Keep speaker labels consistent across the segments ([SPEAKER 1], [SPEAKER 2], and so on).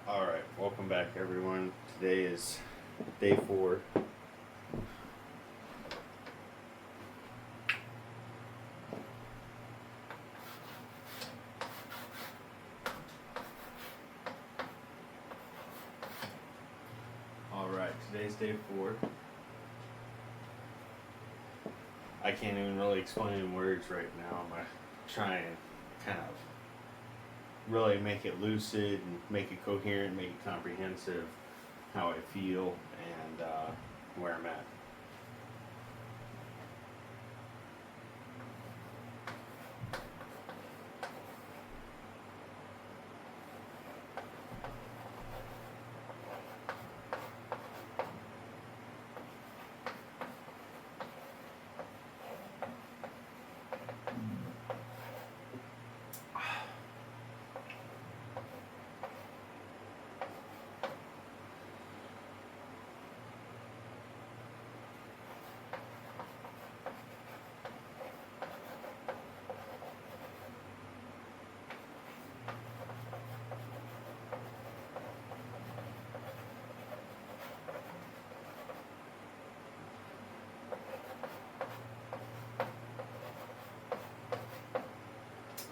[SPEAKER 1] Alright, welcome back everyone. Today is day 4. Alright, today's day 4. I can't even really explain in words right now. I'm going to try and kind of really make it lucid and make it coherent, make it comprehensive, how I feel and where I'm at.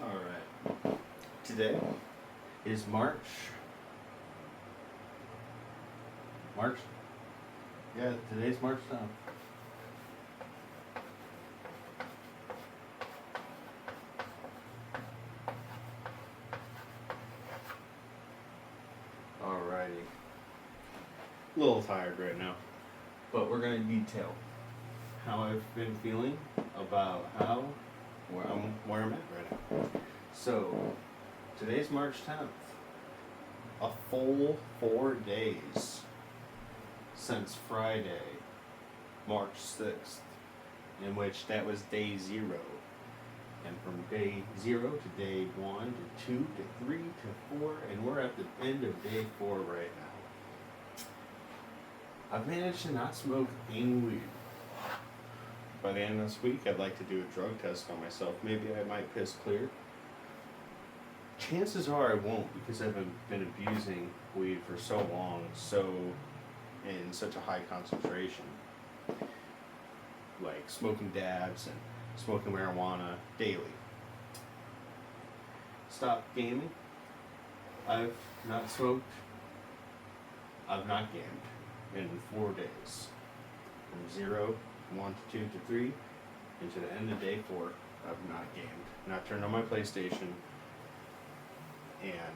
[SPEAKER 1] Alright, today is March. Yeah, today's March 10th. Alrighty. A little tired right now, but we're going to detail how I've been feeling about where I'm at right now. So, today's March 10th. A full 4 days since Friday, March 6th, in which that was day 0. And from day 0 to day 1 to 2 to 3 to 4, and we're at the end of day 4 right now. I've managed to not smoke any weed. By the end of this week, I'd like to do a drug test on myself. Maybe I might piss clear. Chances are I won't, because I've been abusing weed for so long, in such a high concentration. Like smoking dabs and smoking marijuana daily. Stop gaming. I've not smoked. I've not gamed in 4 days. From 0, 1 to 2 to 3, and to the end of day 4, I've not gamed. Not turned on my PlayStation. And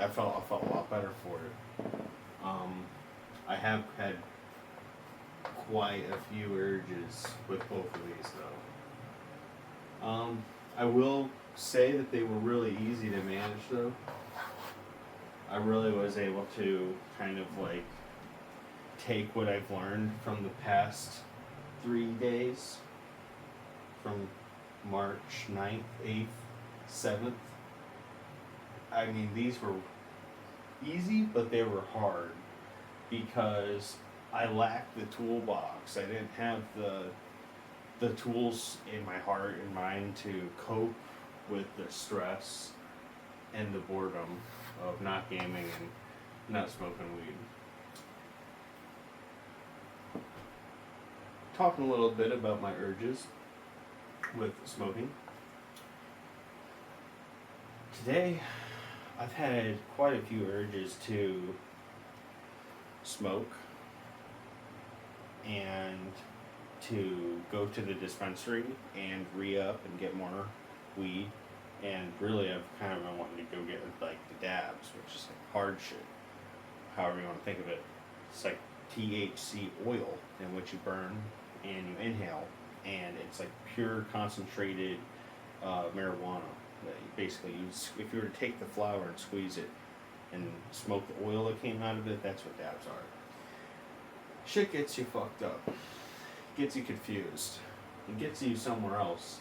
[SPEAKER 1] I felt a lot better for it. I have had quite a few urges with both of these though. I will say that they were really easy to manage though. I really was able to kind of like take what I've learned from the past 3 days, from March 9th, 8th, 7th. I mean, these were easy, but they were hard because I lacked the toolbox. I didn't have the tools in my heart and mind to cope with the stress and the boredom of not gaming and not smoking weed. Talking a little bit about my urges with smoking. Today, I've had quite a few urges to smoke and to go to the dispensary and re-up and get more weed. And really, I've kind of been wanting to go get like the dabs, which is like hard shit, however you want to think of it. It's like THC oil in which you burn and you inhale, and it's like pure concentrated marijuana. That you basically use. If you were to take the flower and squeeze it and smoke the oil that came out of it, that's what dabs are. Shit gets you fucked up, gets you confused, and gets you somewhere else.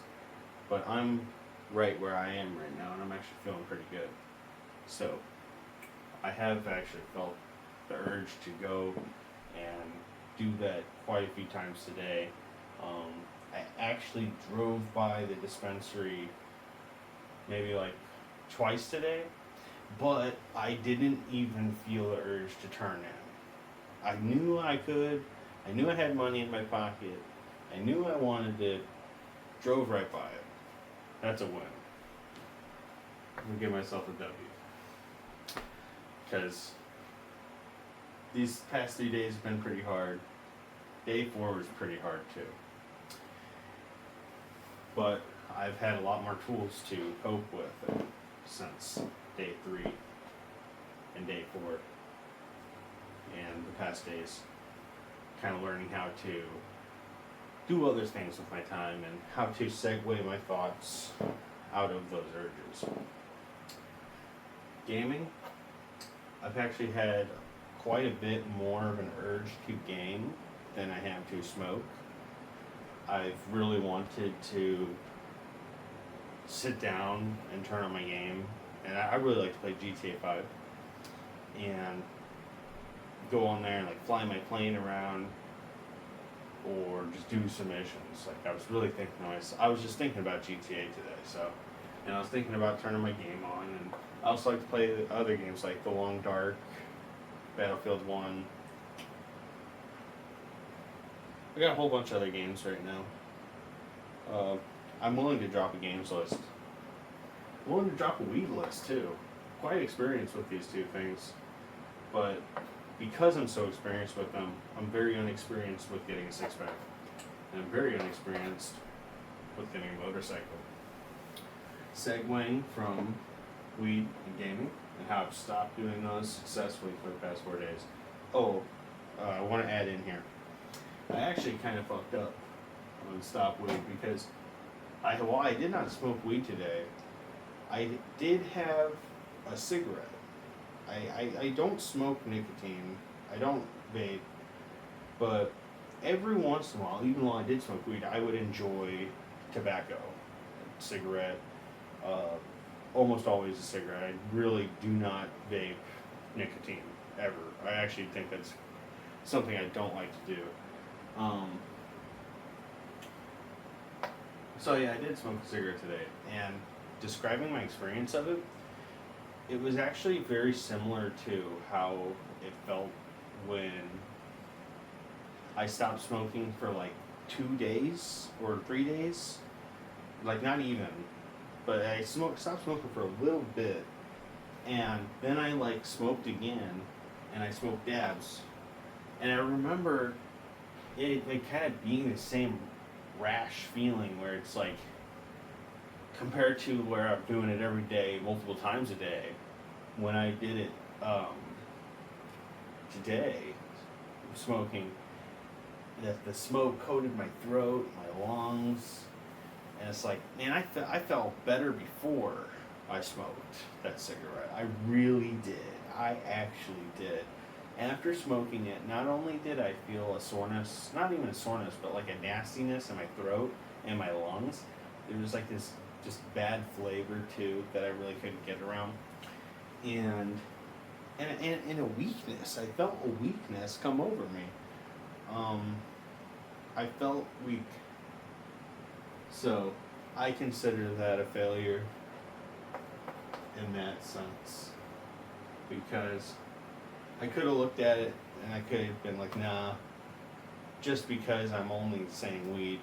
[SPEAKER 1] But I'm right where I am right now, and I'm actually feeling pretty good. So I have actually felt the urge to go and do that quite a few times today. I actually drove by the dispensary maybe like twice today, but I didn't even feel the urge to turn in. I knew I could. I knew I had money in my pocket. I knew I wanted it. Drove right by it. That's a win. I'm gonna give myself a W. Because these past 3 days have been pretty hard. Day 4 was pretty hard too. But I've had a lot more tools to cope with it since day 3 and day 4 and the past days. Kind of learning how to do other things with my time and how to segue my thoughts out of those urges. Gaming, I've actually had quite a bit more of an urge to game than I have to smoke. I've really wanted to sit down and turn on my game, and I really like to play GTA 5 and go on there and like fly my plane around or just do some missions. Like I was really thinking I was just thinking about GTA today, and I was thinking about turning my game on, and I also like to play the other games like The Long Dark, Battlefield 1. I got a whole bunch of other games right now. I'm willing to drop a games list. I'm willing to drop a weed list too. Quite experienced with these two things, but because I'm so experienced with them, I'm very unexperienced with getting a six pack, and I'm very unexperienced with getting a motorcycle. Segueing from weed and gaming, and how I've stopped doing those successfully for the past 4 days. I want to add in here. I actually kind of fucked up on stop weed because while I did not smoke weed today, I did have a cigarette. I don't smoke nicotine. I don't vape. But every once in a while, even while I did smoke weed, I would enjoy tobacco, cigarette, almost always a cigarette. I really do not vape nicotine, ever. I actually think that's something I don't like to do. So yeah, I did smoke a cigarette today, and describing my experience of it, it was actually very similar to how it felt when I stopped smoking for like 2 days or 3 days. Like not even, but I stopped smoking for a little bit, and then I like smoked again, and I smoked dabs, and I remember it kind of being the same rash feeling where it's like, compared to where I'm doing it every day, multiple times a day, when I did it today, smoking, the smoke coated my throat, my lungs, and it's like, man, I felt better before I smoked that cigarette. I really did. I actually did. After smoking it, not only did I feel a soreness, not even a soreness, but like a nastiness in my throat and my lungs. There was like this just bad flavor too that I really couldn't get around. And a weakness. I felt a weakness come over me. I felt weak. So I consider that a failure in that sense. Because I could have looked at it and I could have been like, nah, just because I'm only saying weed,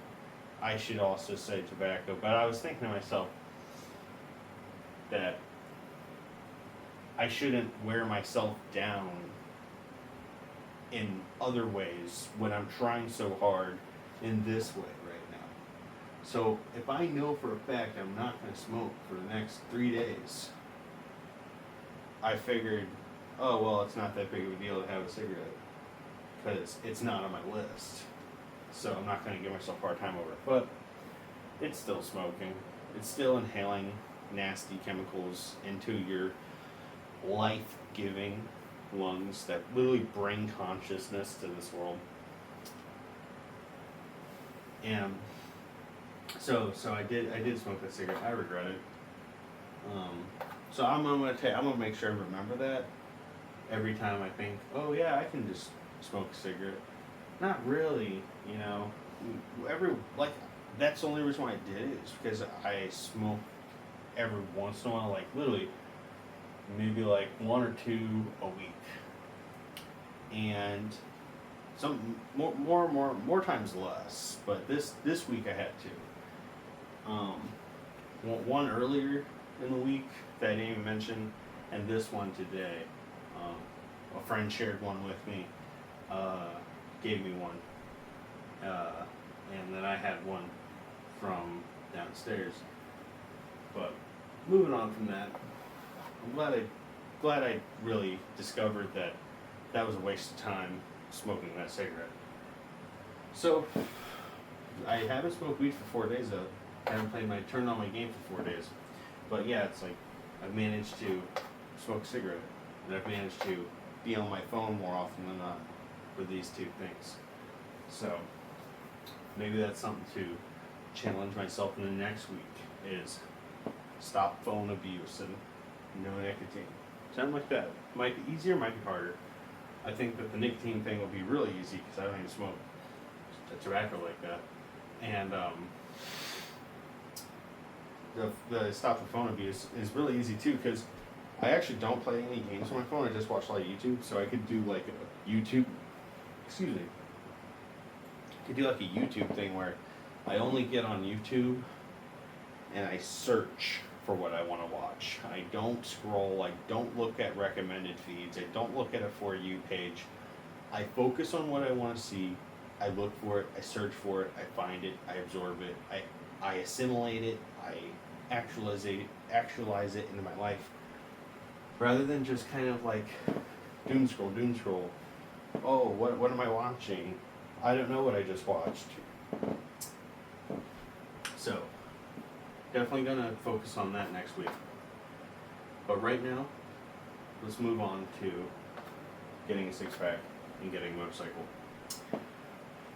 [SPEAKER 1] I should also say tobacco. But I was thinking to myself that I shouldn't wear myself down in other ways when I'm trying so hard in this way right now. So if I know for a fact I'm not going to smoke for the next 3 days, I figured, oh, well, it's not that big of a deal to have a cigarette because it's not on my list. So I'm not going to give myself a hard time over it. But it's still smoking. It's still inhaling nasty chemicals into your life-giving lungs that literally bring consciousness to this world. And so I did smoke that cigarette. I regret it. So I'm gonna make sure I remember that every time I think, oh yeah, I can just smoke a cigarette. Not really, you know. That's the only reason why I did it is because I smoke every once in a while, like literally maybe like one or two a week, and some more times less. But this week I had two. One earlier in the week that I didn't even mention, and this one today. A friend shared one with me, gave me one, and then I had one from downstairs. But moving on from that, I'm glad I really discovered that that was a waste of time smoking that cigarette. So I haven't smoked weed for 4 days though. I haven't turned on my game for 4 days. But yeah, it's like I've managed to smoke a cigarette, and I've managed to be on my phone more often than not with these two things. So maybe that's something to challenge myself in the next week is stop phone abuse and no nicotine. Something like that. Might be easier, might be harder. I think that the nicotine thing will be really easy because I don't even smoke tobacco like that. And the stop the phone abuse is really easy too because I actually don't play any games on my phone. I just watch a lot of YouTube, so I could do like a YouTube. Excuse me. I could do like a YouTube thing where I only get on YouTube and I search for what I want to watch. I don't scroll. I don't look at recommended feeds. I don't look at a For You page. I focus on what I want to see. I look for it. I search for it. I find it. I absorb it. I assimilate it. I actualize it into my life. Rather than just kind of like doom scroll. Oh, what am I watching? I don't know what I just watched. So, definitely gonna focus on that next week. But right now, let's move on to getting a six-pack and getting a motorcycle.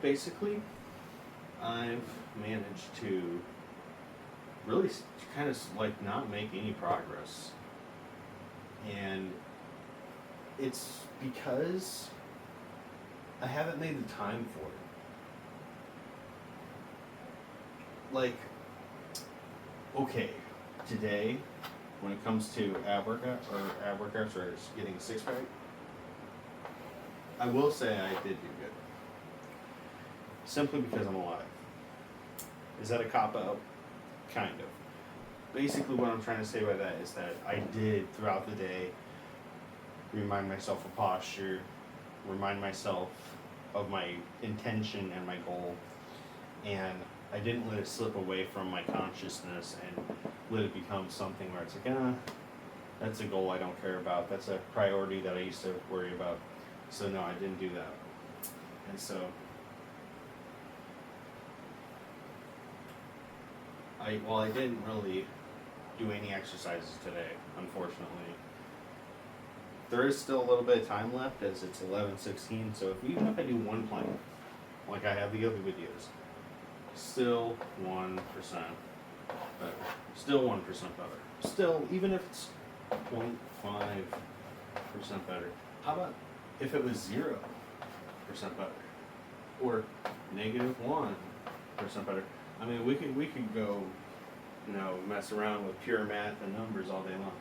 [SPEAKER 1] Basically, I've managed to really kind of like not make any progress. And it's because I haven't made the time for it. Like, okay, today, when it comes to ab workouts or getting a six-pack, I will say I did do good. Simply because I'm alive. Is that a cop-out? Kind of. Basically what I'm trying to say by that is that I did, throughout the day, remind myself of posture, remind myself of my intention and my goal, and I didn't let it slip away from my consciousness and let it become something where it's like, that's a goal I don't care about, that's a priority that I used to worry about. So no, I didn't do that. And so I didn't really do any exercises today, unfortunately. There is still a little bit of time left as it's 11:16, so even if I do one plank, like I have the other videos, still 1% better. Still 1% better. Still, even if it's 0.5% better. How about if it was 0% better? Or -1% better? I mean, we could go, mess around with pure math and numbers all day long.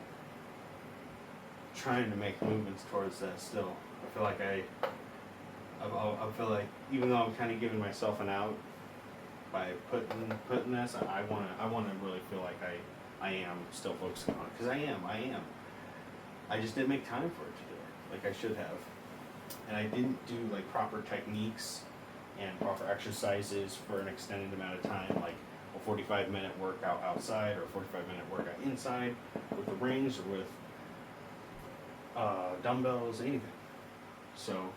[SPEAKER 1] Trying to make movements towards that still. I feel like even though I'm kind of giving myself an out by putting this, I want to really feel like I am still focusing on it, because I am. I just didn't make time for it today, like I should have, and I didn't do like proper techniques and proper exercises for an extended amount of time, like a 45-minute workout outside or a 45-minute workout inside with the rings or with dumbbells, anything. So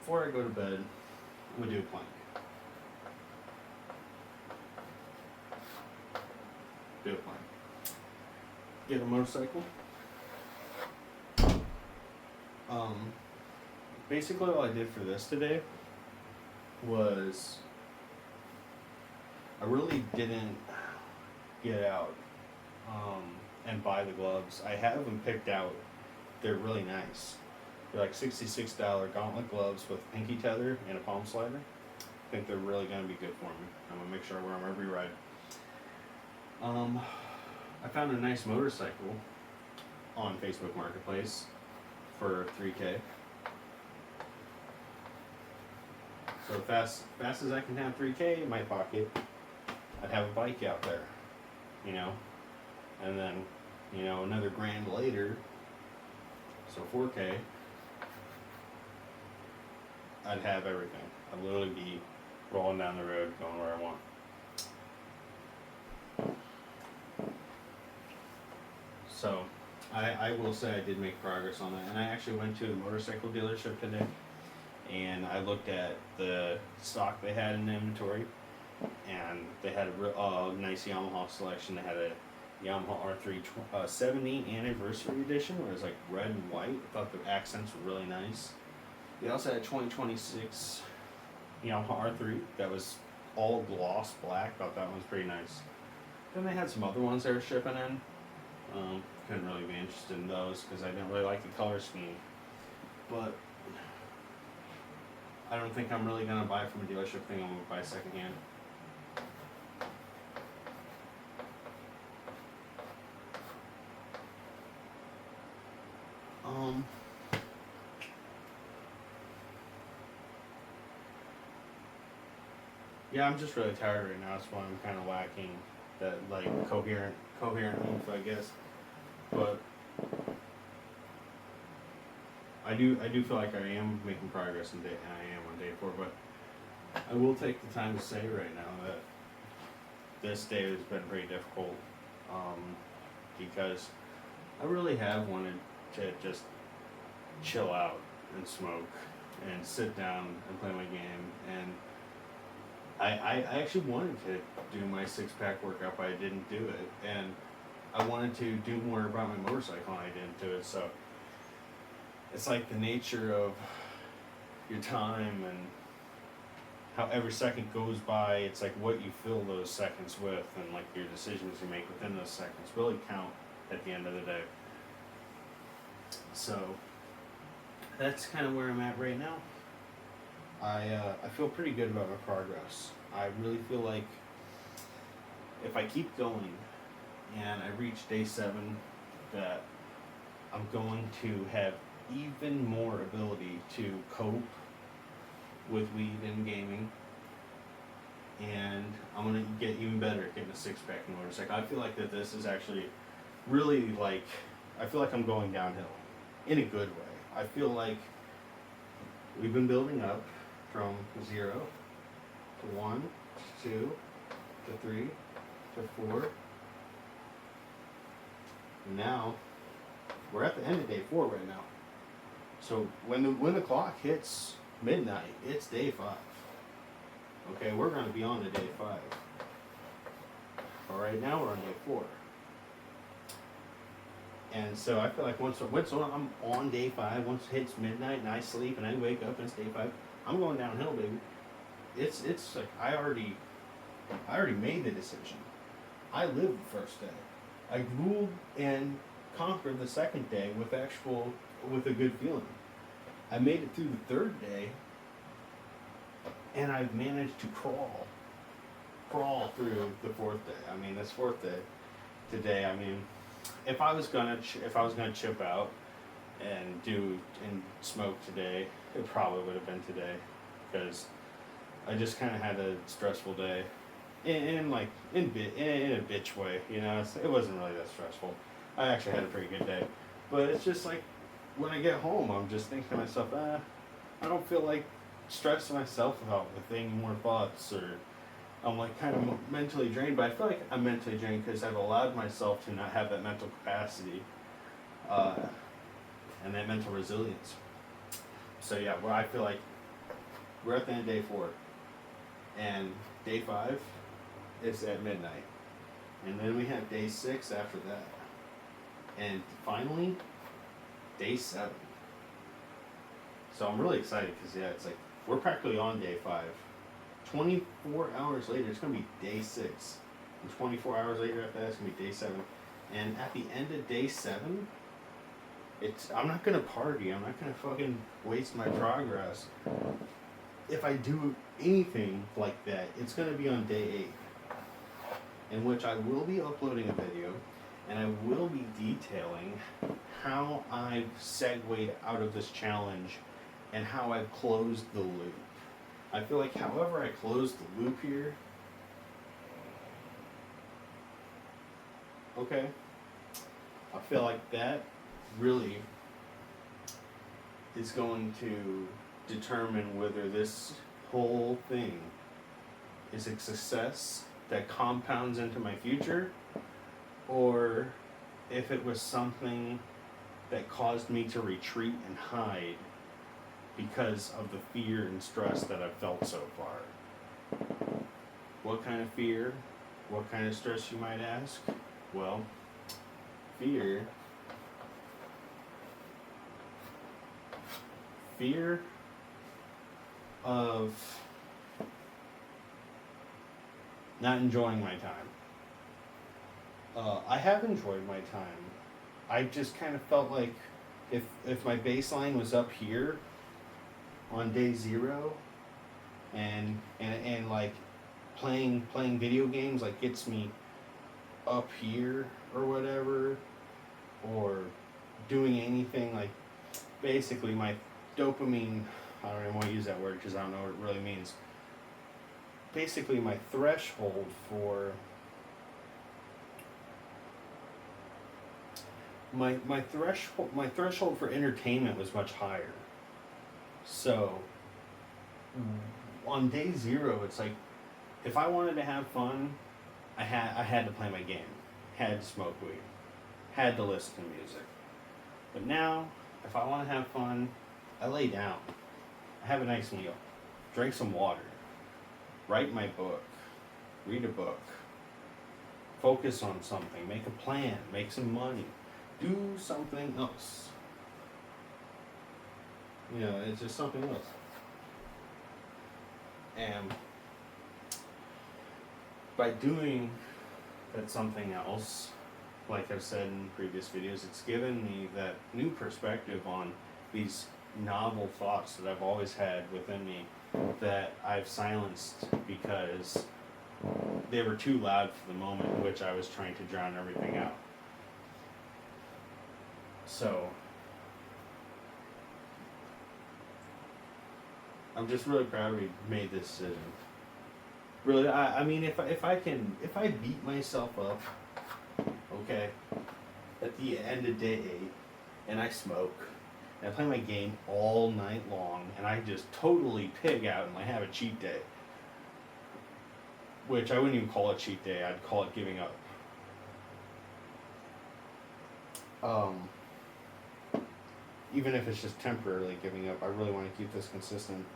[SPEAKER 1] before I go to bed, I'm gonna do a plank. Get a motorcycle. Basically all I did for this today was I really didn't get out and buy the gloves. I have them picked out. They're really nice. They're like $66 gauntlet gloves with pinky tether and a palm slider. I think they're really going to be good for me. I'm going to make sure I wear them every ride. I found a nice motorcycle on Facebook Marketplace for $3K. So fast as I can have $3K in my pocket, I'd have a bike out there, you know, and then, you know, another grand later, so $4K, I'd have everything. I'd literally be rolling down the road, going where I want. So, I will say I did make progress on that, and I actually went to a motorcycle dealership today, and I looked at the stock they had in the inventory, and they had a nice Yamaha selection. They had a Yamaha R3 70 anniversary edition, where it was like red and white. I thought the accents were really nice. They also had a 2026 Yamaha R3 that was all gloss black. Thought that one was pretty nice. Then they had some other ones they were shipping in. Couldn't really be interested in those because I didn't really like the color scheme. But I don't think I'm really gonna buy from a dealership thing. I'm gonna buy secondhand. Yeah, I'm just really tired right now. That's why I'm kind of lacking that like coherent oomph, I guess. But I do feel like I am making progress and I am on day 4. But I will take the time to say right now that this day has been pretty difficult, because I really have wanted to just chill out and smoke and sit down and play my game, and I actually wanted to do my 6-pack workout, but I didn't do it, and I wanted to do more about my motorcycle and I didn't do it. So it's like the nature of your time and how every second goes by. It's like what you fill those seconds with, and like your decisions you make within those seconds really count at the end of the day. So that's kind of where I'm at right now. I feel pretty good about my progress. I really feel like if I keep going and I reach day 7, that I'm going to have even more ability to cope with weed and gaming, and I'm going to get even better at getting a 6-pack motorcycle. I feel like that this is actually really like, I feel like I'm going downhill in a good way. I feel like we've been building up from 0 to 1 to 2 to 3 to 4. Now we're at the end of day 4 right now. So when the clock hits midnight, it's day 5. Okay, we're going to be on to day 5. But right now we're on day 4. And so I feel like once I'm on day 5, once it hits midnight and I sleep and I wake up and it's day 5, I'm going downhill, baby. It's like I already made the decision. I lived the first day. I ruled and conquered the second day with a good feeling. I made it through the 3rd day, and I've managed to crawl through the 4th day. I mean, this 4th day today. I mean, if I was gonna chip out and smoke today, it probably would have been today, because I just kind of had a stressful day, in a bitch way, you know. It wasn't really that stressful. I actually had a pretty good day, but it's just like when I get home, I'm just thinking to myself, I don't feel like stressing myself out with any more thoughts, or I'm like kind of mentally drained. But I feel like I'm mentally drained because I've allowed myself to not have that mental capacity, and that mental resilience. So yeah, well, I feel like we're at the end of day 4, and day 5 is at midnight, and then we have day 6 after that, and finally day 7. So I'm really excited because it's like we're practically on day 5. 24 hours later, it's gonna be day 6, and 24 hours later after that, it's gonna be day 7. And at the end of day 7, I'm not gonna party. I'm not gonna fucking waste my progress. If I do anything like that, it's gonna be on day 8, in which I will be uploading a video, And I will be detailing how I've segued out of this challenge and how I've closed the loop. I feel like however I close the loop here, okay, I feel like that really is going to determine whether this whole thing is a success that compounds into my future, or if it was something that caused me to retreat and hide because of the fear and stress that I've felt so far. What kind of fear? What kind of stress, you might ask? Well, fear of not enjoying my time. I have enjoyed my time. I just kind of felt like if my baseline was up here on day 0, and like playing video games like gets me up here or whatever, or doing anything like basically my dopamine, I don't even want to use that word because I don't know what it really means. Basically my threshold for my threshold for entertainment was much higher. So on day 0, it's like if I wanted to have fun, I had to play my game, had to smoke weed, had to listen to music. But now, if I want to have fun, I lay down, I have a nice meal, drink some water, write my book, read a book, focus on something, make a plan, make some money, do something else. You know, it's just something else. And by doing that something else, like I've said in previous videos, it's given me that new perspective on these novel thoughts that I've always had within me that I've silenced because they were too loud for the moment in which I was trying to drown everything out. So I'm just really proud we made this decision. Really, I mean, if I beat myself up, okay, at the end of day 8, and I smoke, and I play my game all night long, and I just totally pig out and I have a cheat day, which I wouldn't even call it cheat day, I'd call it giving up. Even if it's just temporarily giving up, I really want to keep this consistent.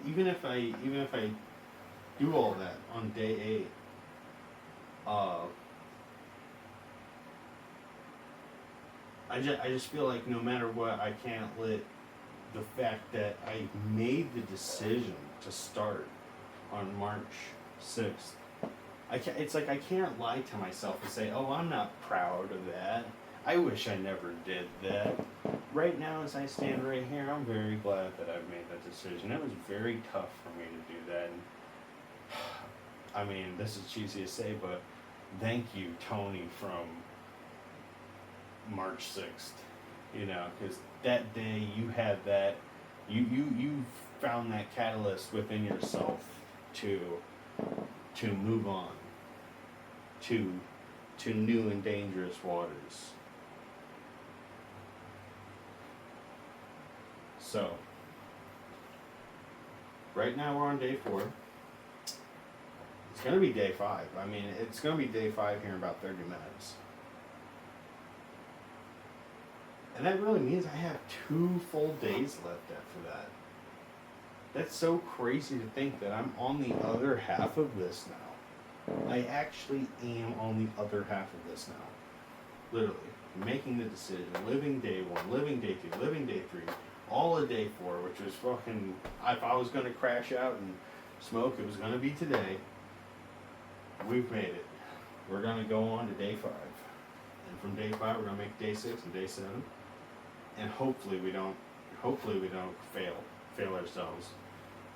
[SPEAKER 1] Even if I do all that on day 8, I just feel like no matter what, I can't let the fact that I made the decision to start on March 6th. It's like I can't lie to myself and say, oh, I'm not proud of that. I wish I never did that. Right now, as I stand right here, I'm very glad that I've made that decision. It was very tough for me to do that. And, I mean, this is cheesy to say, but thank you, Tony, from March 6th. You know, because that day you had that, you found that catalyst within yourself to move on to new and dangerous waters. So, right now we're on day 4. It's going to be day 5. I mean, it's going to be day 5 here in about 30 minutes. And that really means I have 2 full days left after that. That's so crazy to think that I'm on the other half of this now. I actually am on the other half of this now. Literally. Making the decision. Living day 1, living day 2, living day 3. All of day 4, which was fucking... If I was going to crash out and smoke, it was going to be today. We've made it. We're going to go on to day 5. And from day 5, we're going to make day 6 and day 7. And hopefully we don't fail ourselves.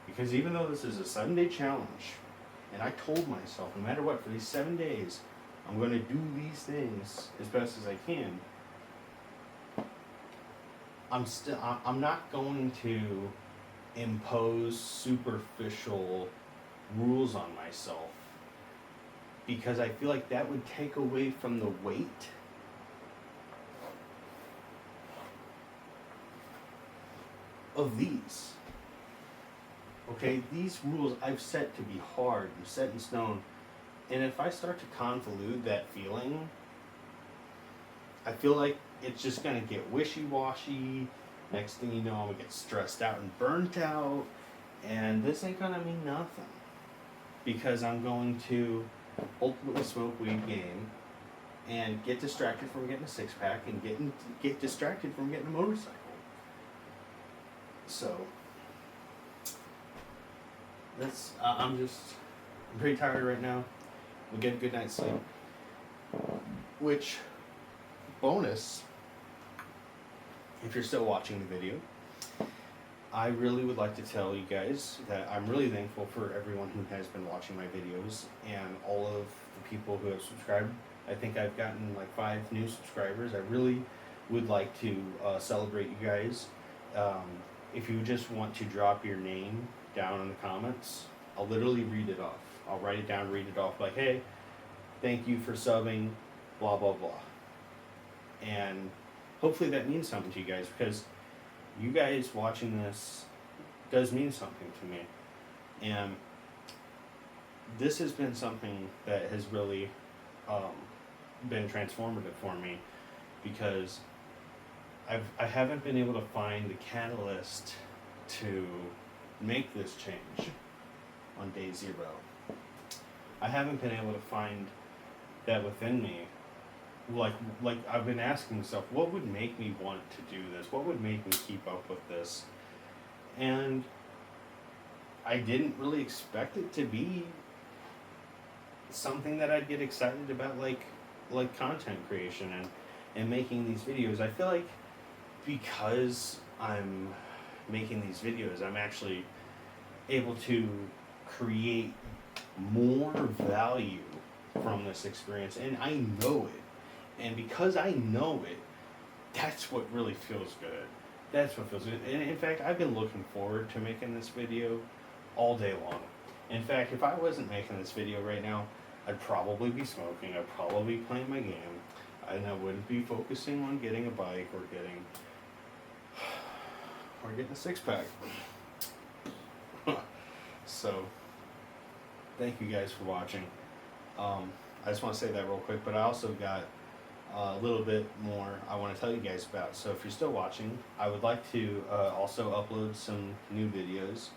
[SPEAKER 1] Because even though this is a 7-day challenge, And I told myself, no matter what, for these 7 days, I'm going to do these things as best as I can. I'm not going to impose superficial rules on myself, because I feel like that would take away from the weight of these. Okay, these rules I've set to be hard and set in stone. And if I start to convolute that feeling, I feel like it's just going to get wishy-washy. Next thing you know, I'm going to get stressed out and burnt out. And this ain't going to mean nothing. Because I'm going to ultimately smoke weed game and get distracted from getting a six-pack and get distracted from getting a motorcycle. So, I'm pretty tired right now. We'll get a good night's sleep. Which, bonus, if you're still watching the video, I really would like to tell you guys that I'm really thankful for everyone who has been watching my videos and all of the people who have subscribed. I think I've gotten like 5 new subscribers. I really would like to celebrate you guys. If you just want to drop your name down in the comments, I'll literally read it off. I'll write it down, read it off, like, hey, thank you for subbing, blah, blah, blah. And hopefully that means something to you guys, because you guys watching this does mean something to me. And this has been something that has really been transformative for me, because I haven't been able to find the catalyst to make this change on day 0. I haven't been able to find that within me. Like I've been asking myself, what would make me want to do this? What would make me keep up with this? And I didn't really expect it to be something that I'd get excited about, like content creation and making these videos. I feel like because I'm making these videos, I'm actually able to create more value from this experience, and I know it. And because I know it, that's what really feels good. That's what feels good. And in fact, I've been looking forward to making this video all day long. In fact, if I wasn't making this video right now, I'd probably be smoking, I'd probably be playing my game, and I wouldn't be focusing on getting a bike or getting a six-pack. So, thank you guys for watching. I just want to say that real quick, but I also got a little bit more I want to tell you guys about. So if you're still watching, I would like to also upload some new videos.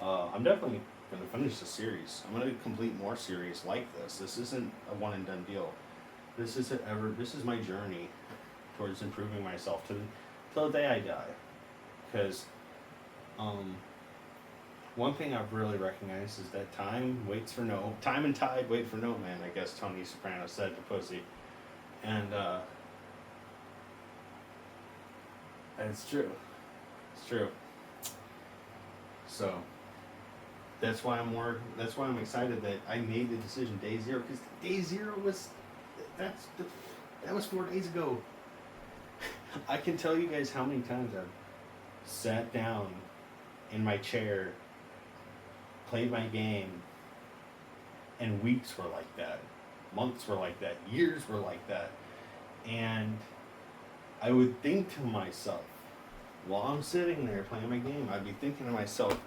[SPEAKER 1] I'm definitely going to finish the series. I'm going to complete more series like this. This isn't a one and done deal. This is my journey towards improving myself till the day I die. Because one thing I've really recognized is that time and tide wait for no man, I guess Tony Soprano said to Pussy. And it's true. It's true. So that's why I'm excited that I made the decision day 0, because day 0 that was 4 days ago. I can tell you guys how many times I've sat down in my chair, played my game, and weeks were like that, months were like that, years were like that. And I would think to myself, while I'm sitting there playing my game, I'd be thinking to myself,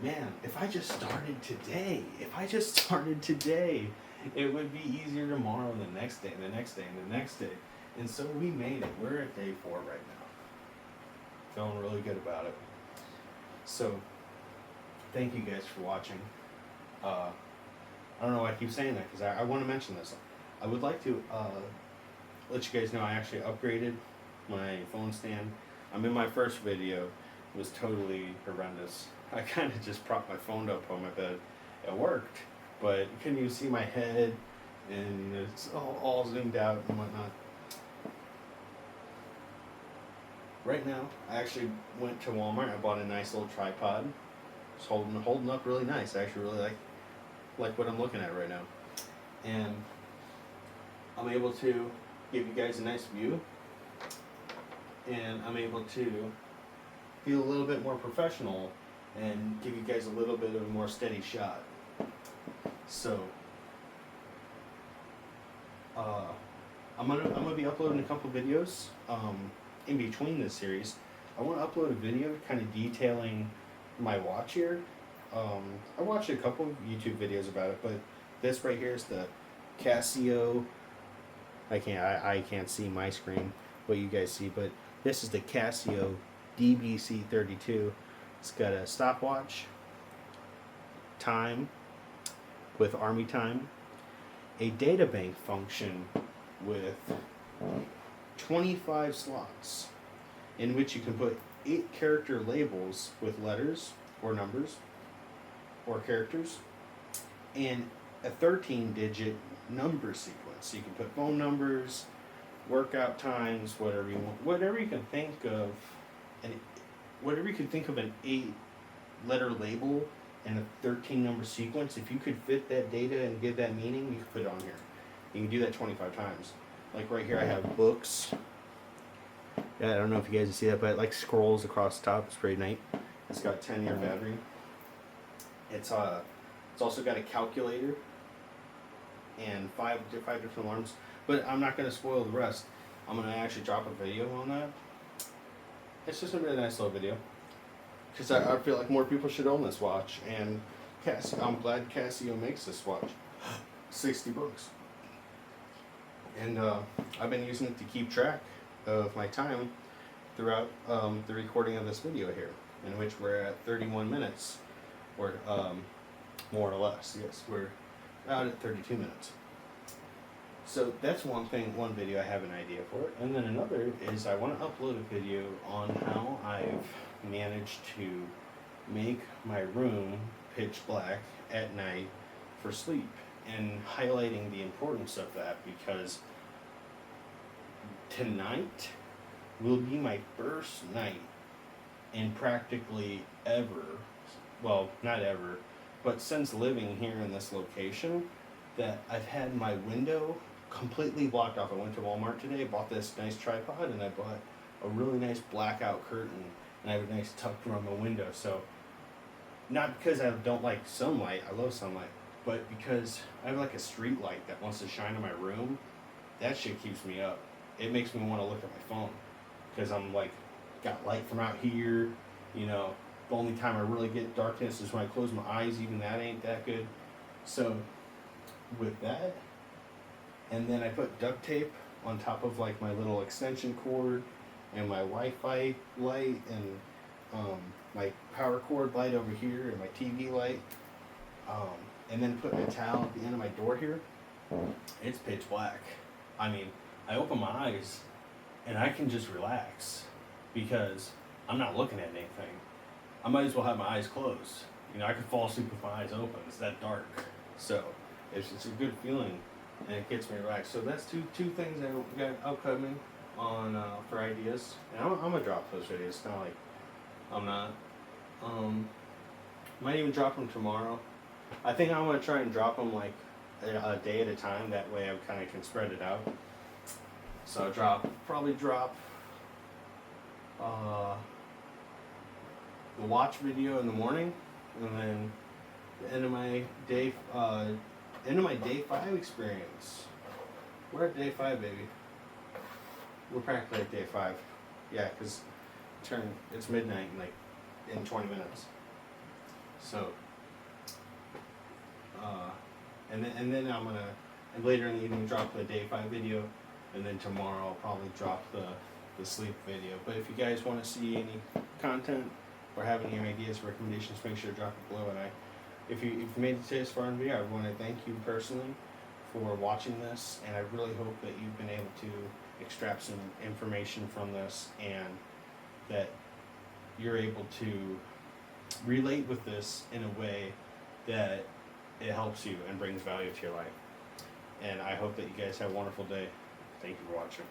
[SPEAKER 1] man, if I just started today, it would be easier tomorrow, and the next day, and the next day, and the next day. And so we made it. We're at day 4 right now. Feeling really good about it. So, thank you guys for watching. I don't know why I keep saying that, because I want to mention this. I would like to let you guys know I actually upgraded my phone stand. I'm in my first video. It was totally horrendous. I kind of just propped my phone up on my bed. It worked, but you couldn't even see my head, and it's all zoomed out and whatnot. Right now, I actually went to Walmart. I bought a nice little tripod. It's holding up really nice. I actually really like it. like what I'm looking at right now. And I'm able to give you guys a nice view, and I'm able to feel a little bit more professional and give you guys a little bit of a more steady shot. So I'm gonna be uploading a couple videos in between this series. I want to upload a video kind of detailing my watch here. I watched a couple of YouTube videos about it, but this right here is the Casio. I can't see my screen, what you guys see, but this is the Casio DBC32. It's got a stopwatch, time with Army time, a data bank function with 25 slots in which you can put 8 character labels with letters or numbers or characters, and a 13-digit number sequence. So you can put phone numbers, workout times, whatever you want, whatever you can think of, and whatever you can think of an 8-letter label and a 13-number sequence. If you could fit that data and give that meaning, you could put it on here. You can do that 25 times. Like right here, I have books. Yeah, I don't know if you guys can see that, but it like scrolls across the top. It's pretty neat. It's got 10-year battery. It's also got a calculator and five different alarms. But I'm not going to spoil the rest. I'm going to actually drop a video on that. It's just a really nice little video, because I feel like more people should own this watch, and I'm glad Casio makes this watch. $60. And I've been using it to keep track of my time throughout the recording of this video here, in which we're at 31 minutes, or more or less. Yes, we're out at 32 minutes. So that's one video I have an idea for it. And then another is I want to upload a video on how I've managed to make my room pitch black at night for sleep, and highlighting the importance of that, because tonight will be my first night in practically ever, well, not ever, but since living here in this location, that I've had my window completely blocked off. I went to Walmart today, bought this nice tripod, and I bought a really nice blackout curtain, and I have a nice tucked around my window. So, not because I don't like sunlight, I love sunlight, but because I have like a street light that wants to shine in my room. That shit keeps me up. It makes me want to look at my phone, because I'm like, got light from out here, you know. The only time I really get darkness is when I close my eyes. Even that ain't that good. So with that, and then I put duct tape on top of like my little extension cord and my Wi-Fi light, and my power cord light over here, and my TV light, and then put a towel at the end of my door here. It's pitch black. I mean, I open my eyes and I can just relax, because I'm not looking at anything. I might as well have my eyes closed. You know, I could fall asleep with my eyes open. It's that dark. So it's a good feeling, and it gets me relaxed. So that's two things I got upcoming on for ideas. And I'm gonna drop those videos. It's not like I'm not. Might even drop them tomorrow. I think I'm gonna try and drop them like a day at a time. That way I kind of can spread it out. So probably drop the watch video in the morning, and then the end of my day 5 experience. We're at day 5, baby. We're practically at day 5. Yeah, because it's midnight in 20 minutes. So and then I'm gonna, and later in the evening, drop the day 5 video, and then tomorrow I'll probably drop the sleep video. But if you guys want to see any content or have any ideas, recommendations, make sure to drop it below. And if you made it to this far in the video, I want to thank you personally for watching this, and I really hope that you've been able to extract some information from this, and that you're able to relate with this in a way that it helps you and brings value to your life. And I hope that you guys have a wonderful day. Thank you for watching.